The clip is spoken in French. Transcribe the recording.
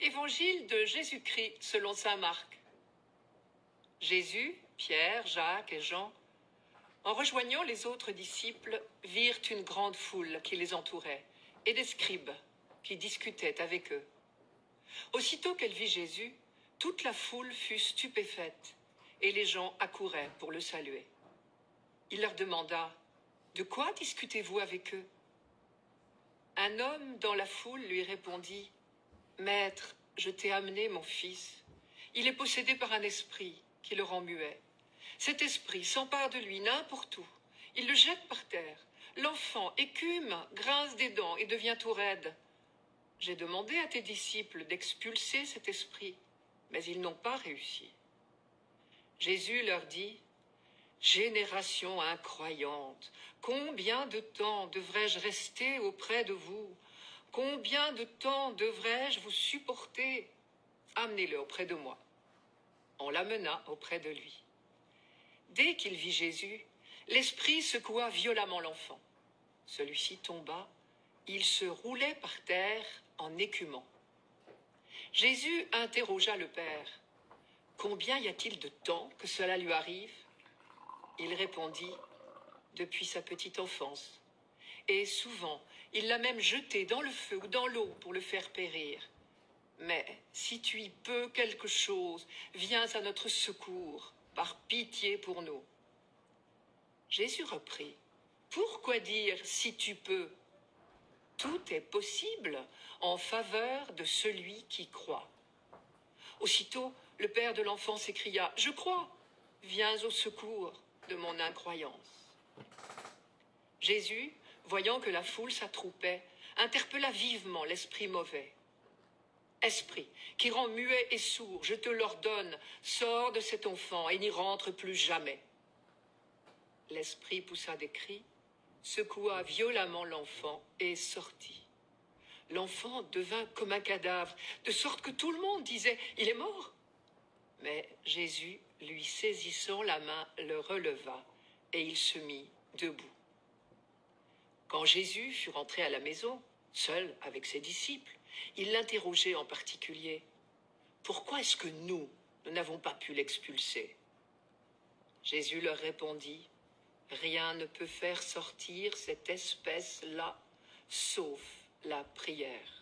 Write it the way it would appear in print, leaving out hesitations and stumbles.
Évangile de Jésus-Christ selon saint Marc. Jésus, Pierre, Jacques et Jean, en rejoignant les autres disciples, virent une grande foule qui les entourait et des scribes qui discutaient avec eux. Aussitôt qu'elle vit Jésus, toute la foule fut stupéfaite et les gens accouraient pour le saluer. Il leur demanda « De quoi discutez-vous avec eux ?» Un homme dans la foule lui répondit « Maître, je t'ai amené mon fils. Il est possédé par un esprit qui le rend muet. Cet esprit s'empare de lui n'importe où. Il le jette par terre. L'enfant écume, grince des dents et devient tout raide. J'ai demandé à tes disciples d'expulser cet esprit, mais ils n'ont pas réussi. » Jésus leur dit « Génération incroyante, combien de temps devrais-je rester auprès de vous? Combien de temps devrais-je vous supporter? Amenez-le auprès de moi. » On l'amena auprès de lui. Dès qu'il vit Jésus, l'esprit secoua violemment l'enfant. Celui-ci tomba, il se roulait par terre en écumant. Jésus interrogea le père. « Combien y a-t-il de temps que cela lui arrive ?» Il répondit « Depuis sa petite enfance. Et souvent, il l'a même jeté dans le feu ou dans l'eau pour le faire périr. Mais si tu y peux quelque chose, viens à notre secours, par pitié pour nous. » Jésus reprit « Pourquoi dire si tu peux ? Tout est possible en faveur de celui qui croit. » Aussitôt, le père de l'enfant s'écria « Je crois, viens au secours de mon incroyance. » Jésus, voyant que la foule s'attroupait, interpella vivement l'esprit mauvais. « Esprit, qui rend muet et sourd, je te l'ordonne, sors de cet enfant et n'y rentre plus jamais. » L'esprit poussa des cris, secoua violemment l'enfant et sortit. L'enfant devint comme un cadavre, de sorte que tout le monde disait « Il est mort !» Mais Jésus, lui saisissant la main, le releva, et il se mit debout. Quand Jésus fut rentré à la maison, seul avec ses disciples, il l'interrogeait en particulier. « Pourquoi est-ce que nous n'avons pas pu l'expulser ?» Jésus leur répondit, « Rien ne peut faire sortir cette espèce-là, sauf la prière. »